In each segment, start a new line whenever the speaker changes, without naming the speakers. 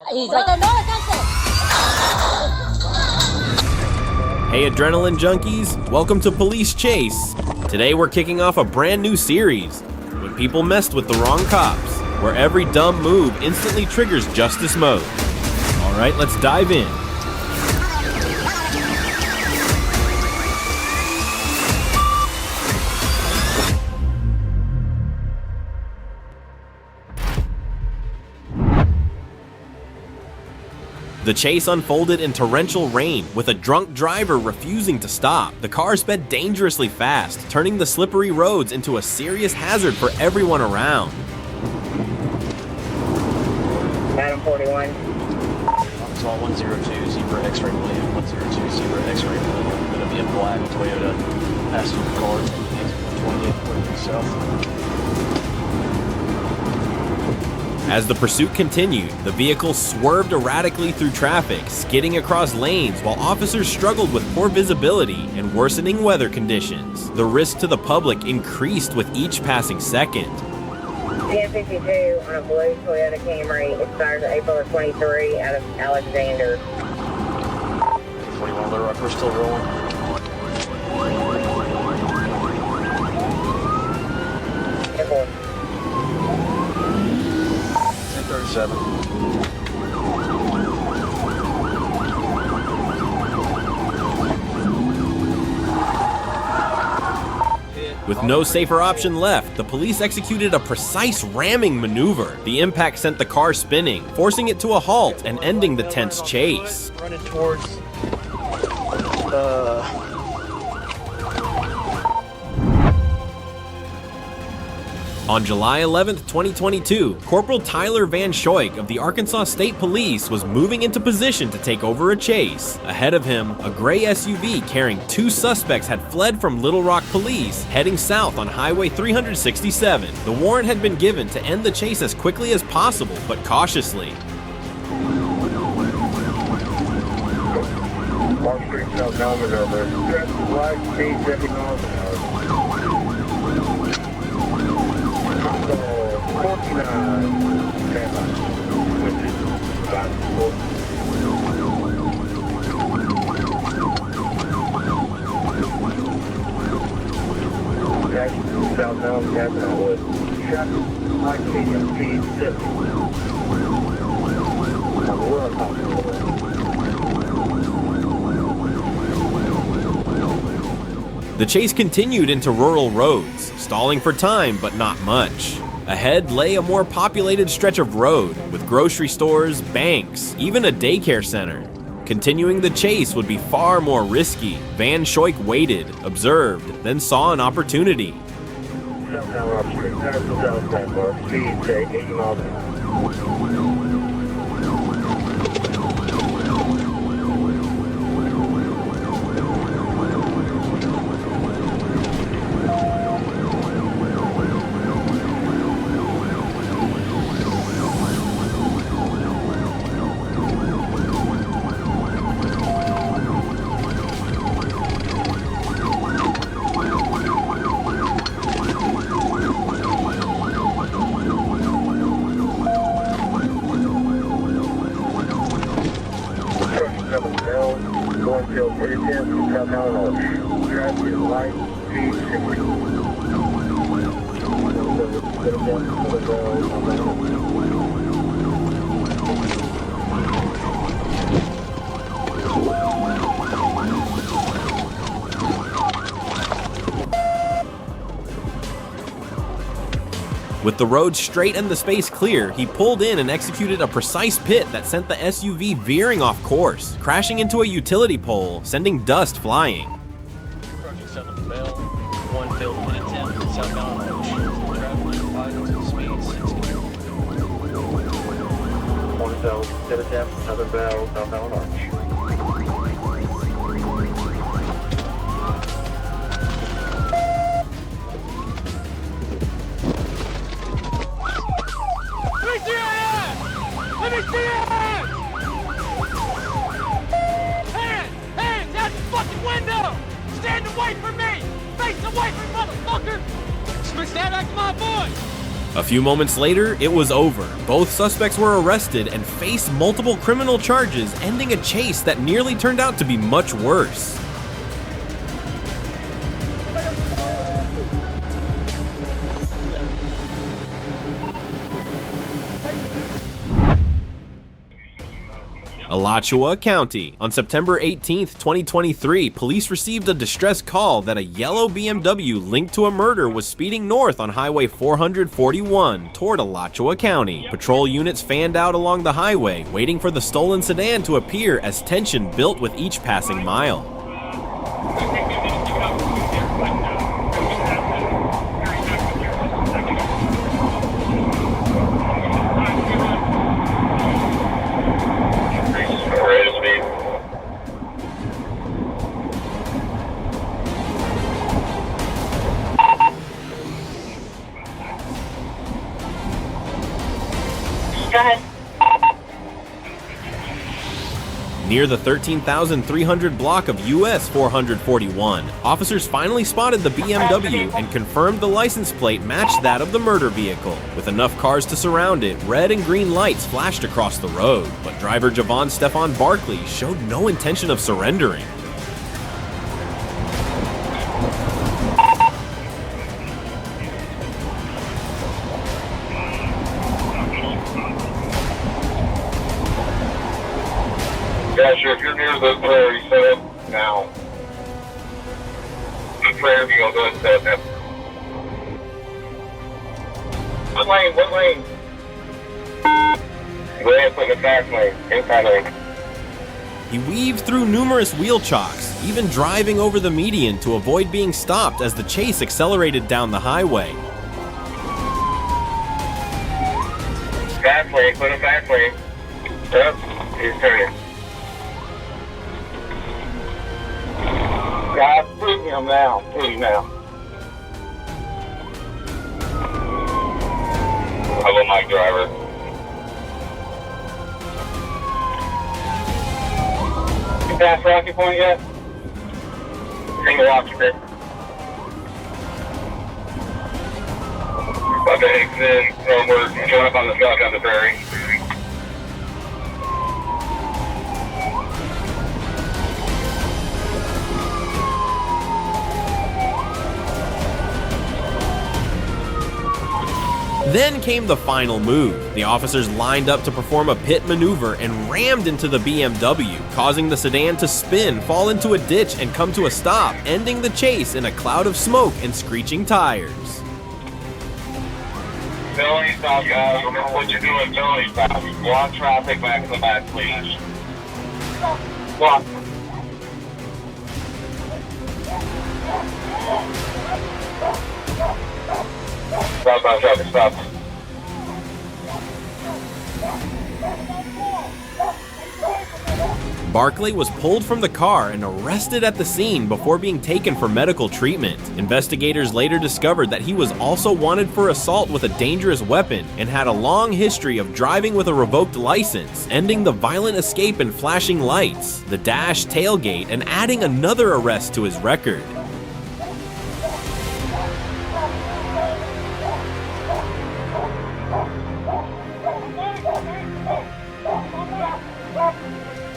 He's like, no,
Hey adrenaline junkies, welcome to Police Chase. Today we're kicking off a brand new series, When People Messed with the Wrong Cops, where every dumb move instantly triggers justice mode. Alright, let's dive in. The chase unfolded in torrential rain, with a drunk driver refusing to stop. The car sped dangerously fast, turning the slippery roads into a serious hazard for everyone around.
Adam 41.
Arkansas 102, Zebra X-ray William, 102, Zebra X-ray William. Gonna be a black Toyota passenger car, 28 south.
As the pursuit continued, the vehicle swerved erratically through traffic, skidding across lanes while officers struggled with poor visibility and worsening weather conditions. The risk to the public increased with each passing second.
1052 on a blue Toyota Camry, expires April of 23 out of Alexander.
41 Little Rock, we're still rolling.
Airport.
1037.
With no safer option left, the police executed a precise ramming maneuver. The impact sent the car spinning, forcing it to a halt and ending the tense chase.
Running towards
On July 11th, 2022, Corporal Tyler Van Schoik of the Arkansas State Police was moving into position to take over a chase. Ahead of him, a gray SUV carrying two suspects had fled from Little Rock Police, heading south on Highway 367. The warrant had been given to end the chase as quickly as possible, but cautiously.
Mark Street, South Alabama. Traffic light, speed 70 miles an hour. 49, stand by, which is about 4. Jackson, South Alabama, with traffic light, medium speed 70.
The chase continued into rural roads, stalling for time but not much. Ahead lay a more populated stretch of road, with grocery stores, banks, even a daycare center. Continuing the chase would be far more risky. Van Schoik waited, observed, then saw an opportunity.
South Alabama Street, south Alabama, speed 80 miles an hour.
With the road straight and the space clear, he pulled in and executed a precise pit that sent the SUV veering off course, crashing into a utility pole, sending dust flying.
approaching 7th Bell, 1 field 110, southbound approach. Traffic 5 speed 60.
1 Bell, 7 Bell, southbound arch.
Let me see your hands! Hands out the fucking window! Stand away from me! Face away from me, motherfucker! Switch that back to my voice!
A few moments later, it was over. Both suspects were arrested and faced multiple criminal charges, ending a chase that nearly turned out to be much worse. Alachua County. On September 18, 2023, police received a distress call that a yellow BMW linked to a murder was speeding north on Highway 441 toward Alachua County. Patrol units fanned out along the highway, waiting for the stolen sedan to appear as tension built with each passing mile.
Go ahead.
Near the 13,300 block of US 441, officers finally spotted the BMW and confirmed the license plate matched that of the murder vehicle. With enough cars to surround it, red and green lights flashed across the road, but driver Javon Stefan Barkley showed no intention of surrendering.
Dasher, if you're near the prairie, set up now. The prairie, you're going to go ahead and set up now. What lane? What lane? Go ahead and put in the fast lane, inside lane.
He weaved through numerous wheel chocks, even driving over the median to avoid being stopped as the chase accelerated down the highway.
Fast lane, put in fast lane. Yep, he's turning. Guys, put him now, please now. Hello, Mike driver. You passed Rocky Point yet? Single occupant. About to exit, we're showing up on the south on the prairie.
Then came the final move. The officers lined up to perform a pit maneuver and rammed into the BMW, causing the sedan to spin, fall into a ditch, and come to a stop, ending the chase in a cloud of smoke and screeching tires.
Felony stop, guys. Remember what you're doing, felony stop. Block traffic back in the back, please. Block. Stop, stop, traffic, stop.
Barkley was pulled from the car and arrested at the scene before being taken for medical treatment. Investigators later discovered that he was also wanted for assault with a dangerous weapon and had a long history of driving with a revoked license, ending the violent escape and flashing lights, the dash tailgate, and adding another arrest to his record.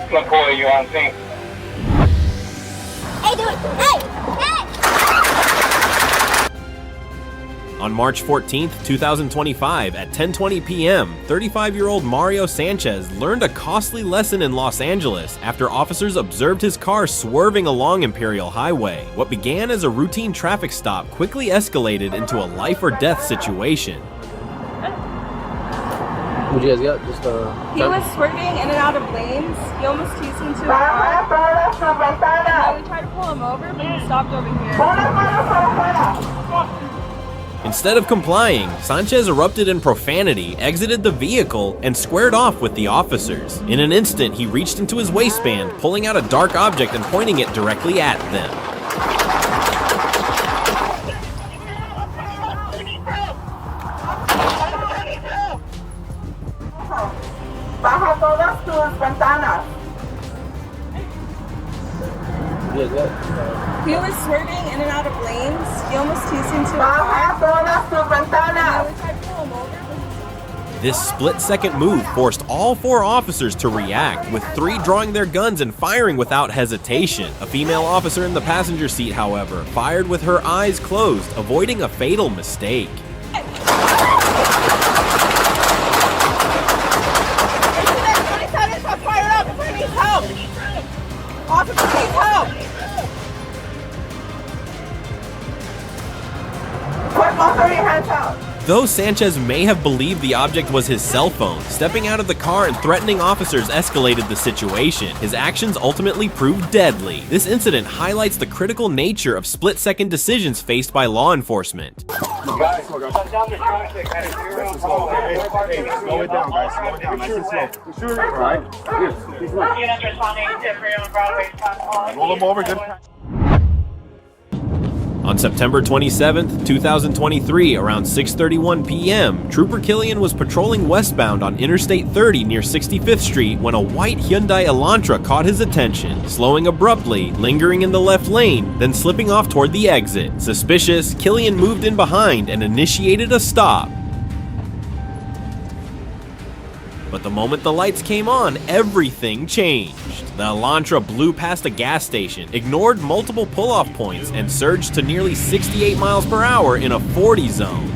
McCoy, you on scene?
Hey, dude! Hey!
On March 14, 2025, at 10:20 p.m., 35-year-old Mario Sanchez learned a costly lesson in Los Angeles after officers observed his car swerving along Imperial Highway. What began as a routine traffic stop quickly escalated into a life-or-death situation.
What you guys got? Just
He was swerving in and out of lanes. He almost teased into a car. And we tried to pull him over, but he stopped over here.
Instead of complying, Sanchez erupted in profanity, exited the vehicle, and squared off with the officers. In an instant, he reached into his waistband, pulling out a dark object and pointing it directly at them.
He was swerving in and out of lanes. He almost teased into a car. And we tried to pull him
This split-second move forced all 4 officers to react, with 3 drawing their guns and firing without hesitation. A female officer in the passenger seat, however, fired with her eyes closed, avoiding a fatal mistake. Though Sanchez may have believed the object was his cell phone, stepping out of the car and threatening officers escalated the situation. His actions ultimately proved deadly. This incident highlights the critical nature of split-second decisions faced by law enforcement.
Guys, slow down the traffic at a 0. Slow it down, guys. Slow it down. Nice and slow. All right.
Units responding to Freedom Broadway.
Roll them over. Good.
On September 27, 2023, around 6:31 p.m., Trooper Killian was patrolling westbound on Interstate 30 near 65th Street when a white Hyundai Elantra caught his attention, slowing abruptly, lingering in the left lane, then slipping off toward the exit. Suspicious, Killian moved in behind and initiated a stop. But the moment the lights came on, everything changed. The Elantra blew past a gas station, ignored multiple pull-off points, and surged to nearly 68 miles per hour in a 40 zone.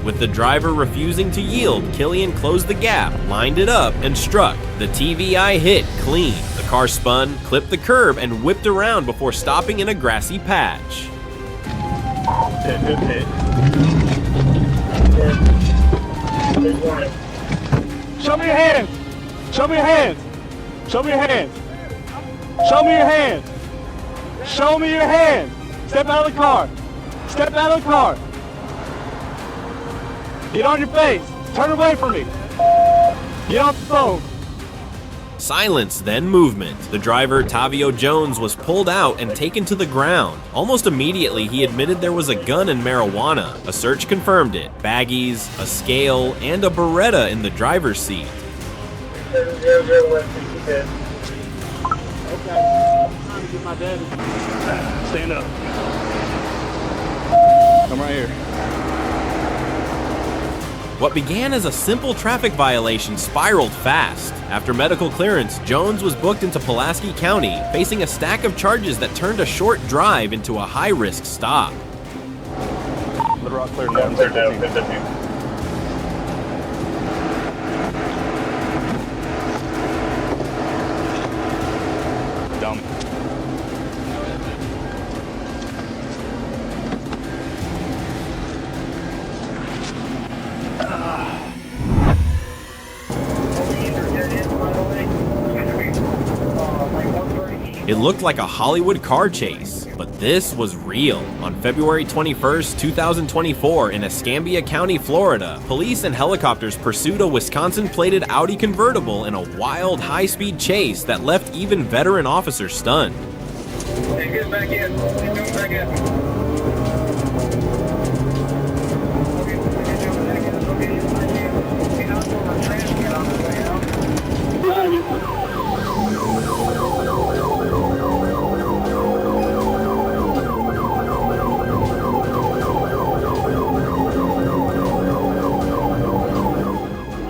With the driver refusing to yield, Killian closed the gap, lined it up, and struck. The TVI hit clean. The car spun, clipped the curb, and whipped around before stopping in a grassy patch.
Show me your hands! Show me your hands! Show me your hands! Show me your hands! Show me your hands! Step out of the car! Step out of the car! Get on your face! Turn away from me! Get off the phone!
Silence, then movement. The driver, Tavio Jones, was pulled out and taken to the ground. Almost immediately, he admitted there was a gun and marijuana. A search confirmed it. Baggies, a scale, and a Beretta in the driver's seat.
Okay. Trying to get my daddy. Stand up. Come right here.
What began as a simple traffic violation spiraled fast. After medical clearance, Jones was booked into Pulaski County, facing a stack of charges that turned a short drive into a high-risk stop.
Little Rock clear down. Clear down. Dumb.
It looked like a Hollywood car chase, but this was real. On February 21st, 2024, in Escambia County, Florida, police and helicopters pursued a Wisconsin-plated Audi convertible in a wild, high-speed chase that left even veteran officers stunned.
Hey, get back in. Get back in.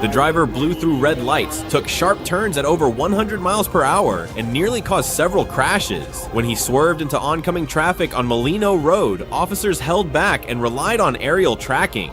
The driver blew through red lights, took sharp turns at over 100 miles per hour, and nearly caused several crashes. When he swerved into oncoming traffic on Molino Road, officers held back and relied on aerial tracking.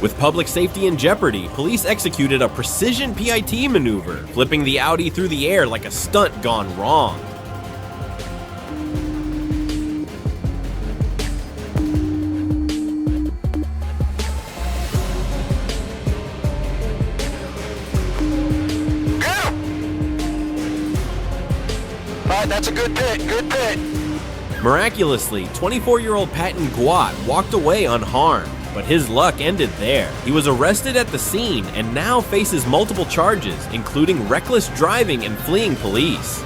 With public safety in jeopardy, police executed a precision PIT maneuver, flipping the Audi through the air like a stunt gone wrong.
That's a good pit, good pit.
Miraculously, 24-year-old Patton Guat walked away unharmed, but his luck ended there. He was arrested at the scene and now faces multiple charges, including reckless driving and fleeing police.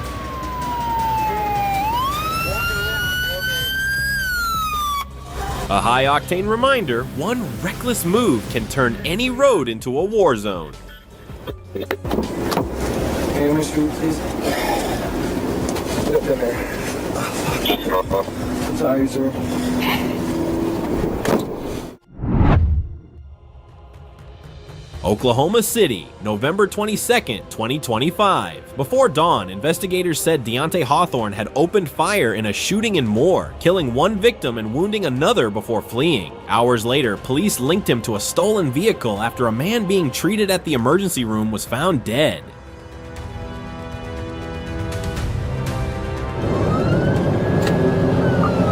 A high-octane reminder, one reckless move can turn any road into a war zone.
Camera street, please. Get up in there. Sorry, sir.
Oklahoma City, November 22nd, 2025. Before dawn, investigators said Deontay Hawthorne had opened fire in a shooting in Moore, killing one victim and wounding another before fleeing. Hours later, police linked him to a stolen vehicle after a man being treated at the emergency room was found dead.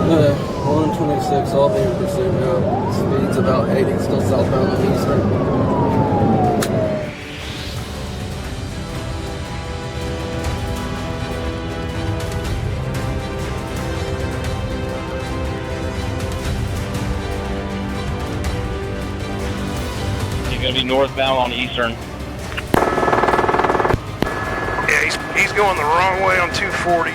Yeah, 126, all being pursued now. Speed's about 80, still southbound on Eastern.
He's gonna be northbound on Eastern.
Yeah, he's going the wrong way on 240.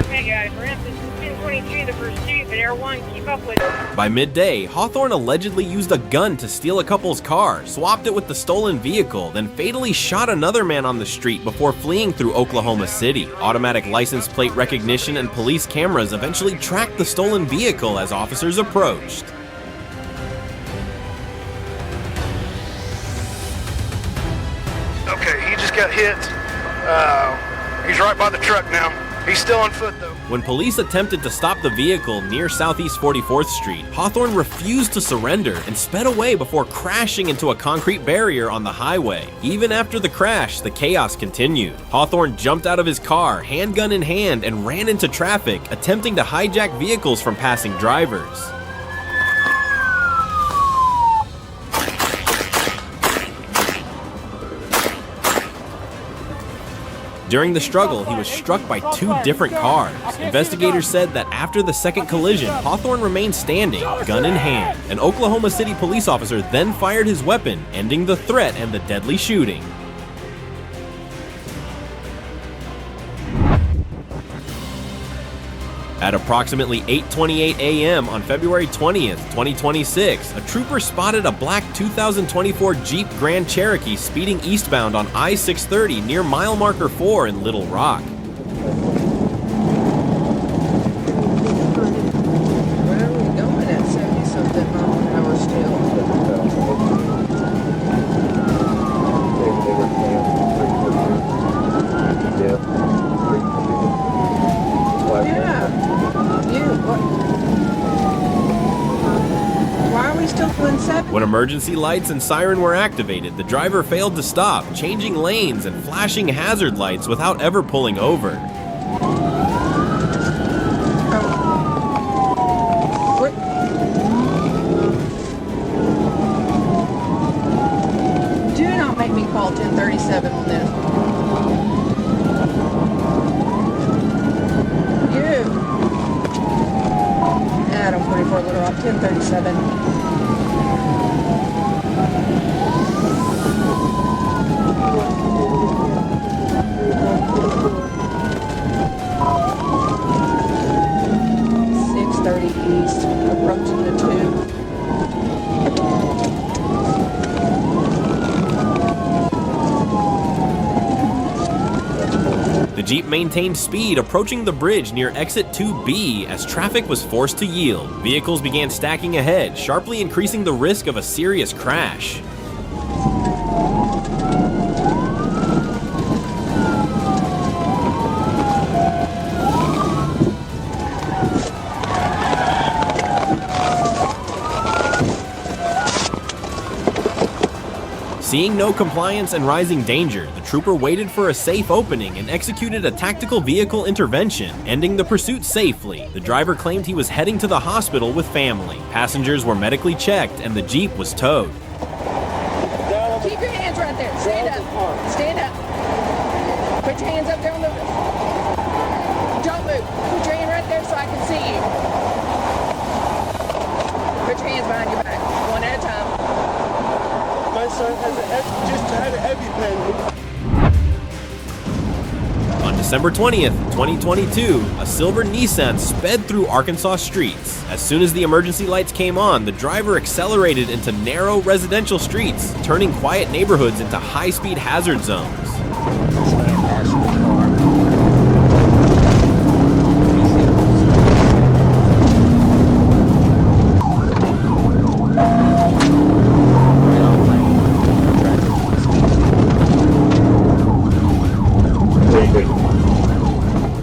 Hey guys, we're at this 1022, the pursuit, but Air 1, keep up with it.
By midday, Hawthorne allegedly used a gun to steal a couple's car, swapped it with the stolen vehicle, then fatally shot another man on the street before fleeing through Oklahoma City. Automatic license plate recognition and police cameras eventually tracked the stolen vehicle as officers approached.
Okay, he just got hit. He's right by the truck now. He's still on foot though.
When police attempted to stop the vehicle near Southeast 44th Street, Hawthorne refused to surrender and sped away before crashing into a concrete barrier on the highway. Even after the crash, the chaos continued. Hawthorne jumped out of his car, handgun in hand, and ran into traffic, attempting to hijack vehicles from passing drivers. During the struggle, he was struck by two different cars. Investigators said that after the second collision, Hawthorne remained standing, gun in hand. An Oklahoma City police officer then fired his weapon, ending the threat and the deadly shooting. At approximately 8:28 a.m. on February 20th, 2026, a trooper spotted a black 2024 Jeep Grand Cherokee speeding eastbound on I-630 near mile marker 4 in Little Rock.
Where are we going at 70-something mile an hour still? Why are we still doing 70?
When emergency lights and siren were activated, the driver failed to stop, changing lanes and flashing hazard lights without ever pulling over.
Do not make me call 1037 on this. Adam 44 Little Rock 1037. East, approaching the 2.
The Jeep maintained speed, approaching the bridge near exit 2B as traffic was forced to yield. Vehicles began stacking ahead, sharply increasing the risk of a serious crash. Seeing no compliance and rising danger, the trooper waited for a safe opening and executed a tactical vehicle intervention, ending the pursuit safely. The driver claimed he was heading to the hospital with family. Passengers were medically checked and the Jeep was towed.
Keep your hands right there. Stand up. Stand up. Put your hands up there on the... Don't move. Put your hand right there so I can see you. Put your hands behind your back. One at a time.
My son just had a heavy pen.
On December 20th, 2022, a silver Nissan sped through Arkansas streets. As soon as the emergency lights came on, the driver accelerated into narrow residential streets, turning quiet neighborhoods into high-speed hazard zones.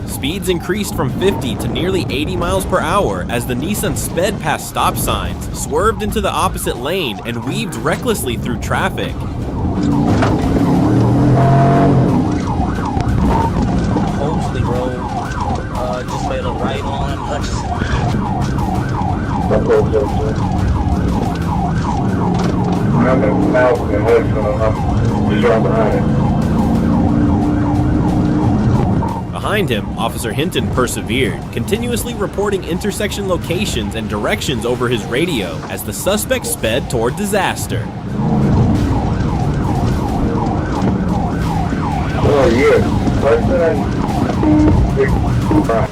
Speeds increased from 50 to nearly 80 miles per hour as the Nissan sped past stop signs, swerved into the opposite lane, and weaved recklessly through traffic.
Mosley Road, just made a right on Hudson.
I'm in Malcolm and Hudson, I'm just right behind it.
Behind him, Officer Hinton persevered, continuously reporting intersection locations and directions over his radio as the suspect sped toward disaster.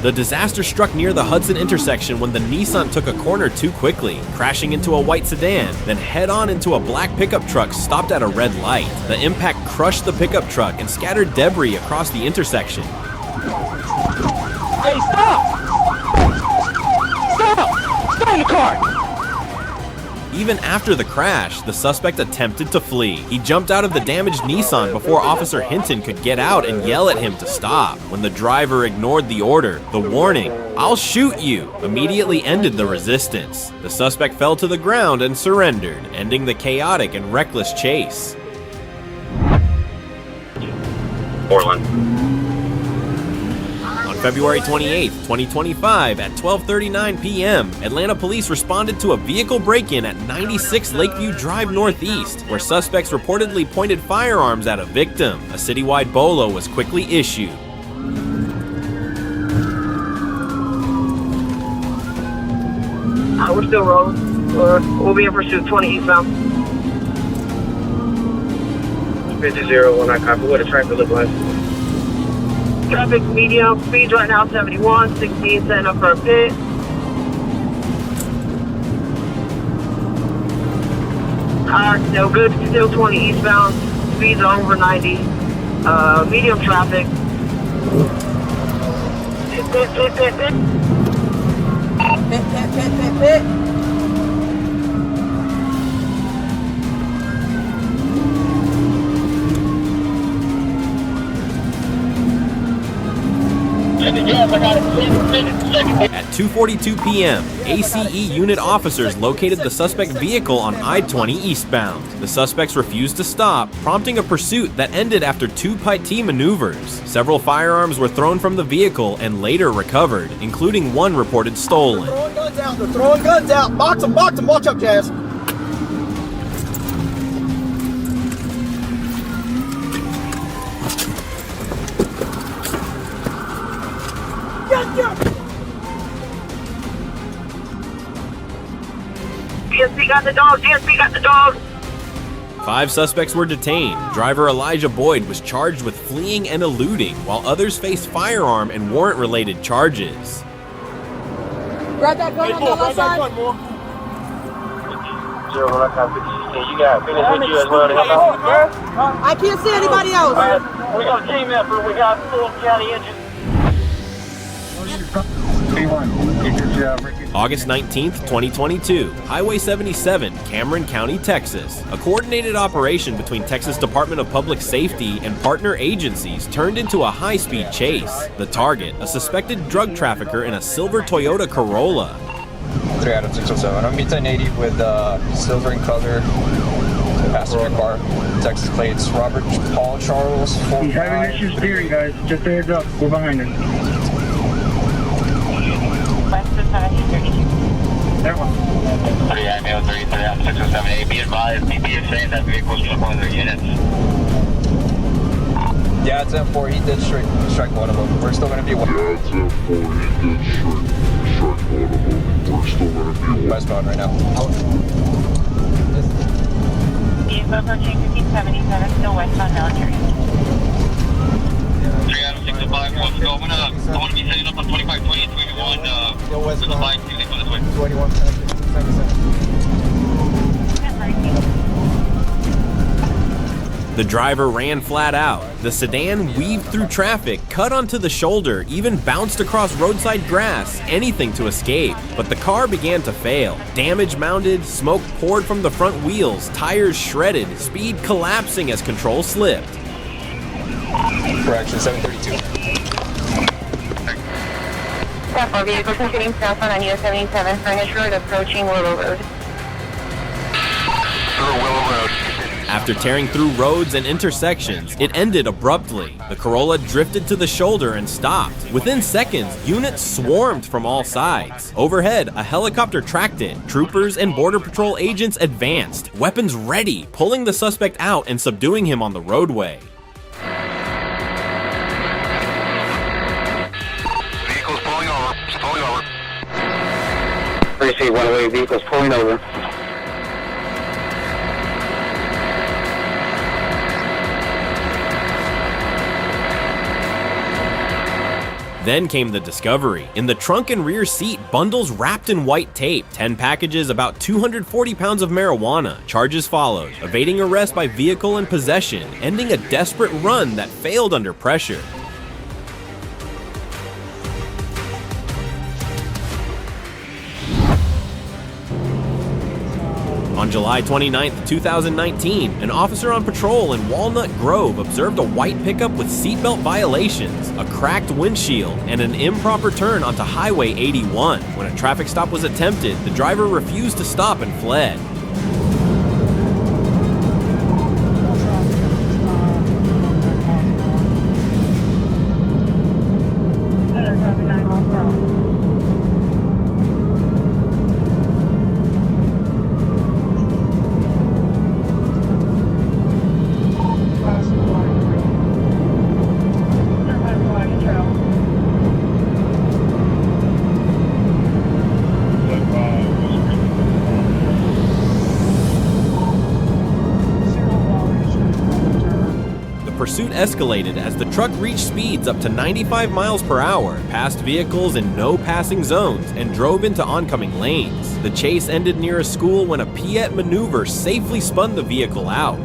The disaster struck near the Hudson intersection when the Nissan took a corner too quickly, crashing into a white sedan, then head-on into a black pickup truck stopped at a red light. The impact crushed the pickup truck and scattered debris across the intersection.
Hey, stop! Stop! Stay in the car!
Even after the crash, the suspect attempted to flee. He jumped out of the damaged Nissan before Officer Hinton could get out and yell at him to stop. When the driver ignored the order, the warning, "I'll shoot you," immediately ended the resistance. The suspect fell to the ground and surrendered, ending the chaotic and reckless chase.
Portland.
February 28, 2025 at 12:39 p.m., Atlanta police responded to a vehicle break-in at 96 Lakeview Drive Northeast, where suspects reportedly pointed firearms at a victim. A citywide BOLO was quickly issued.
We're still rolling. We'll be in pursuit 20 eastbound. 50-0, when I copy. What a traffic look like. Traffic medium, speeds right now 71, 16 setting up for a pit. No good, still 20 eastbound, speeds are over 90. Medium traffic.
Pit.
At 2:42 p.m., ACE unit officers located the suspect vehicle on I-20 eastbound. The suspects refused to stop, prompting a pursuit that ended after 2 Pite maneuvers. Several firearms were thrown from the vehicle and later recovered, including one reported stolen.
They're throwing guns out. They're throwing guns out. Box them. Watch out, Jazz.
DSP got the dog. DSP got the dog.
5 suspects were detained. Driver Elijah Boyd was charged with fleeing and eluding, while others faced firearm and warrant-related charges.
Grab that gun on the left side.
You got finish with you as well to help out.
I can't see anybody else.
We got a team effort. We got full county engine.
August 19th, 2022, Highway 77, Cameron County, Texas. A coordinated operation between Texas Department of Public Safety and partner agencies turned into a high-speed chase. The target, a suspected drug trafficker in a silver Toyota Corolla.
3 out of 607. I'm meet 1080 with silver in color.
passenger car. Texas plates, Robert Paul Charles.
He's having issues steering, guys. Just a heads up. We're behind him. That one.
39 male 33 on 607A. Be advised, BP is saying that vehicles took one of their units.
Yeah, it's M4. He did strike one of them. We're still going to be one.
Yeah, it's M4. He did strike one of them. We're still going to be one.
Westbound right now.
Vehicle approaching 1577, still westbound military.
3 out of 6 to 5, what's going up? I want to be setting up on 2520 21, to the 5, please go this way.
21, 77.
The driver ran flat out. The sedan weaved through traffic, cut onto the shoulder, even bounced across roadside grass, anything to escape. But the car began to fail. Damage mounted, smoke poured from the front wheels, tires shredded, speed collapsing as control slipped.
Correction, 732.
Stop 4 vehicles continuing south on US 77, Furnish Road approaching Willow Road.
Willow Road.
After tearing through roads and intersections, it ended abruptly. The Corolla drifted to the shoulder and stopped. Within seconds, units swarmed from all sides. Overhead, a helicopter tracked it. Troopers and Border Patrol agents advanced, weapons ready, pulling the suspect out and subduing him on the roadway.
Vehicles pulling over. It's pulling over.
Receive one-way vehicles pulling over.
Then came the discovery. In the trunk and rear seat, bundles wrapped in white tape, 10 packages, about 240 pounds of marijuana. Charges followed, evading arrest by vehicle and possession, ending a desperate run that failed under pressure. On July 29, 2019, an officer on patrol in Walnut Grove observed a white pickup with seatbelt violations, a cracked windshield, and an improper turn onto Highway 81. When a traffic stop was attempted, the driver refused to stop and fled. Pursuit escalated as the truck reached speeds up to 95 miles per hour, passed vehicles in no passing zones, and drove into oncoming lanes. The chase ended near a school when a Piet maneuver safely spun the vehicle out.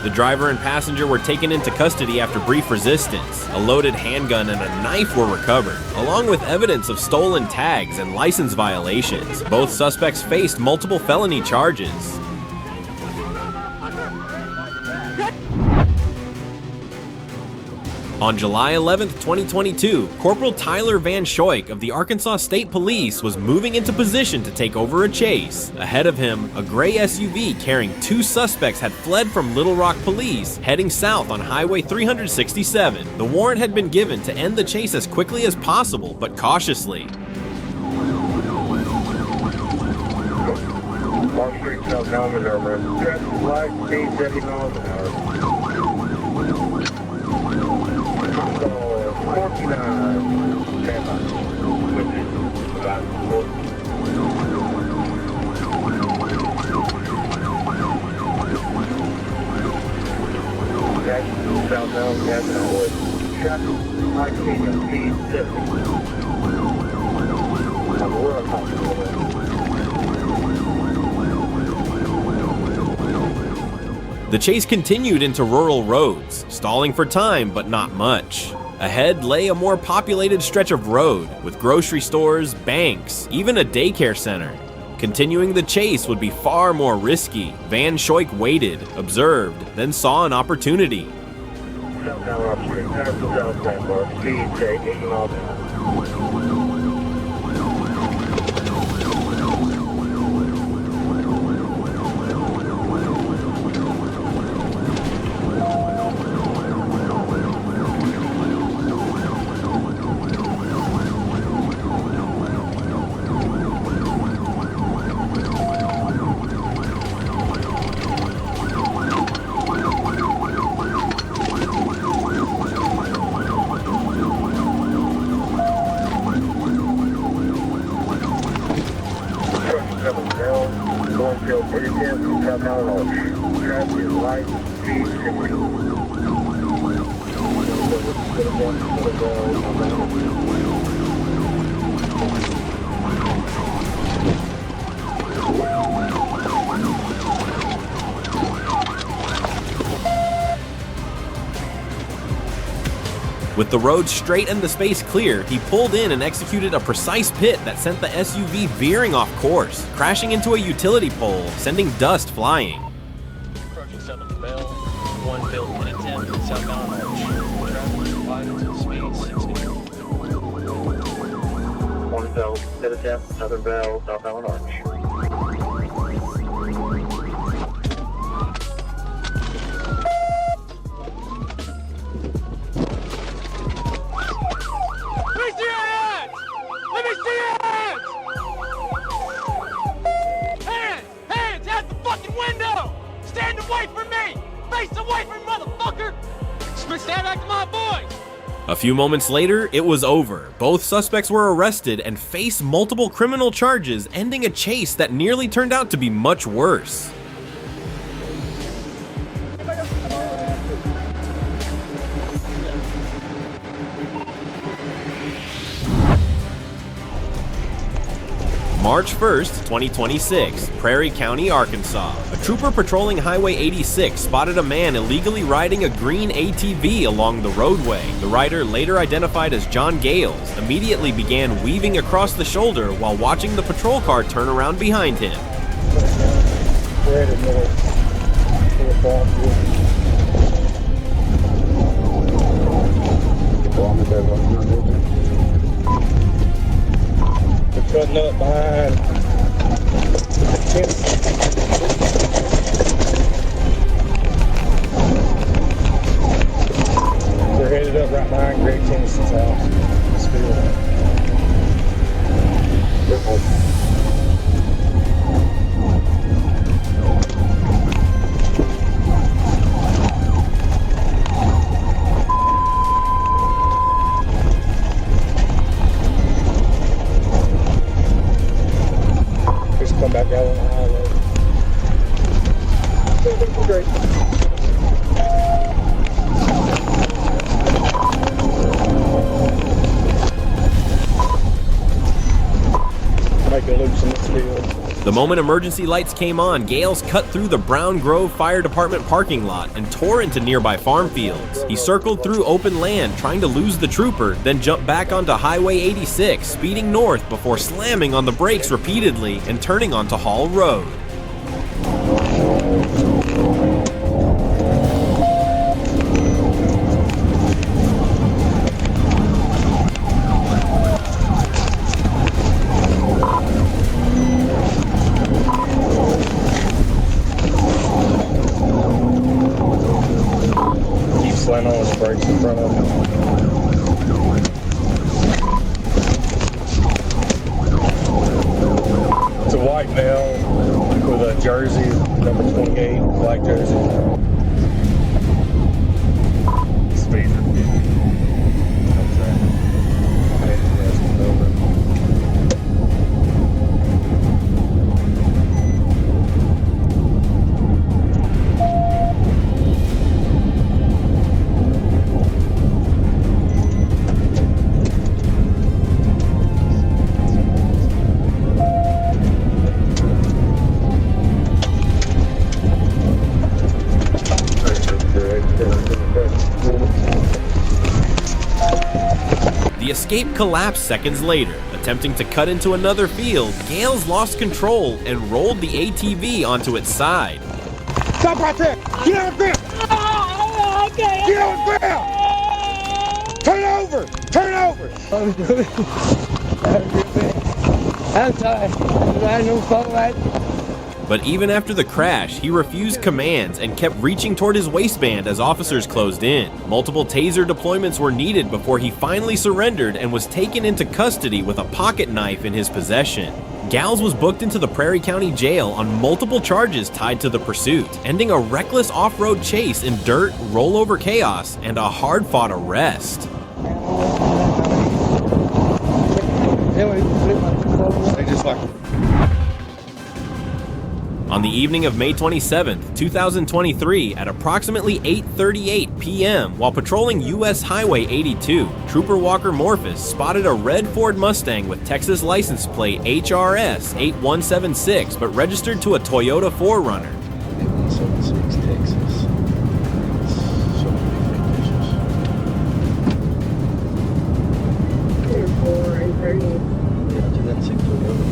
The driver and passenger were taken into custody after brief resistance. A loaded handgun and a knife were recovered, along with evidence of stolen tags and license violations. Both suspects faced multiple felony charges. On July 11, 2022, Corporal Tyler Van Schoik of the Arkansas State Police was moving into position to take over a chase. Ahead of him, a gray SUV carrying 2 suspects had fled from Little Rock Police, heading south on Highway 367. The warrant had been given to end the chase as quickly as possible, but cautiously.
Long Street, South Alabama, traffic light, speed 70 miles an hour. 49, stand by. South Alabama,
The chase continued into rural roads, stalling for time but not much. Ahead lay a more populated stretch of road, with grocery stores, banks, even a daycare center. Continuing the chase would be far more risky. Van Schoik waited, observed, then saw an opportunity. With the road straight and the space clear, he pulled in and executed a precise pit that sent the SUV veering off course, crashing into a utility pole, sending dust flying.
Approaching 7th Bell, 1 Bill 1010, southbound Arch. Traffic divided to speed 60.
1 Bell 1010, Southern Bell, southbound Arch.
A few moments later, it was over. Both suspects were arrested and faced multiple criminal charges, ending a chase that nearly turned out to be much worse. March 1st, 2026, Prairie County, Arkansas. A trooper patrolling Highway 86 spotted a man illegally riding a green ATV along the roadway. The rider, later identified as John Gales, immediately began weaving across the shoulder while watching the patrol car turn around behind him.
Cutting up behind. We're headed up right behind Greg Tennyson's house. Come back out on the highway. Great. Make it loose in this field.
The moment emergency lights came on, Gales cut through the Brown Grove Fire Department parking lot and tore into nearby farm fields. He circled through open land, trying to lose the trooper, then jumped back onto Highway 86, speeding north before slamming on the brakes repeatedly and turning onto Hall Road.
Slam on his brakes in front of him. It's a white male with a jersey, number 28, black jersey. Speeder.
The escape collapsed seconds later. Attempting to cut into another field, Gales lost control and rolled the ATV onto its side.
Stop right there! Get on the ground! Get on the ground! Turn over! Turn over! I'm tired. I know fall right.
But even after the crash, he refused commands and kept reaching toward his waistband as officers closed in. Multiple taser deployments were needed before he finally surrendered and was taken into custody with a pocket knife in his possession. Gals was booked into the Prairie County Jail on multiple charges tied to the pursuit, ending a reckless off-road chase in dirt, rollover chaos, and a hard-fought arrest. On the evening of May 27, 2023, at approximately 8:38 p.m., while patrolling U.S. Highway 82, Trooper Walker Morphus spotted a red Ford Mustang with Texas license plate HRS 8176, but registered to a Toyota 4Runner.
8176 Texas. So many fake pictures. Yeah, 2006 Toyota.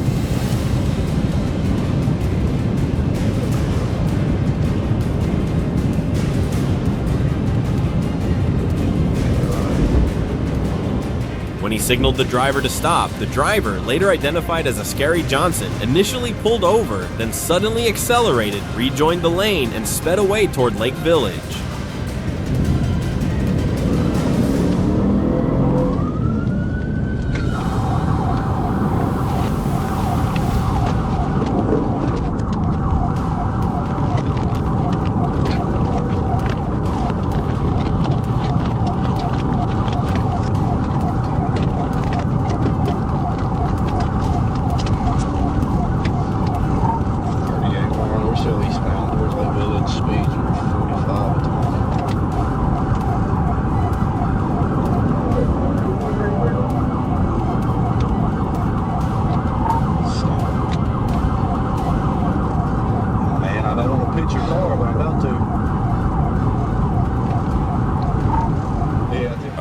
When he signaled the driver to stop, the driver, later identified as Ascari Johnson, initially pulled over, then suddenly accelerated, rejoined the lane, and sped away toward Lake Village.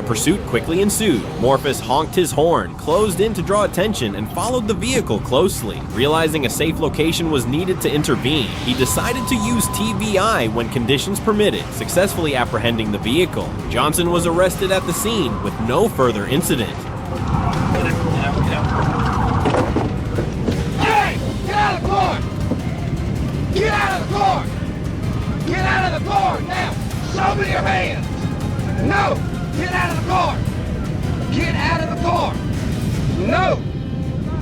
Pursuit quickly ensued. Morphus honked his horn, closed in to draw attention, and followed the vehicle closely. Realizing a safe location was needed to intervene, he decided to use TVI when conditions permitted, successfully apprehending the vehicle. Johnson was arrested at the scene with no further incident.
Hey! Get out of the car! Get out of the car! Get out of the car now! Show me your hands! No! Get out of the car! Get out of the car! No!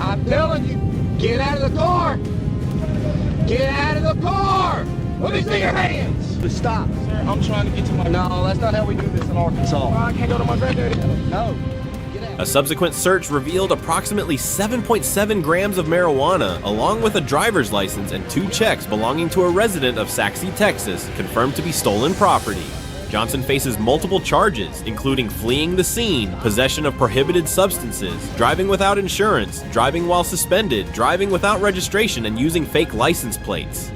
I'm telling you, get out of the car! Get out of the car! Let me see your hands! Stop. Sir, I'm trying to get to my... No, that's not how we do this in Arkansas. I can't go to my granddaddy. No.
A subsequent search revealed approximately 7.7 grams of marijuana, along with a driver's license and 2 checks belonging to a resident of Saxe, Texas, confirmed to be stolen property. Johnson faces multiple charges, including fleeing the scene, possession of prohibited substances, driving without insurance, driving while suspended, driving without registration, and using fake license plates.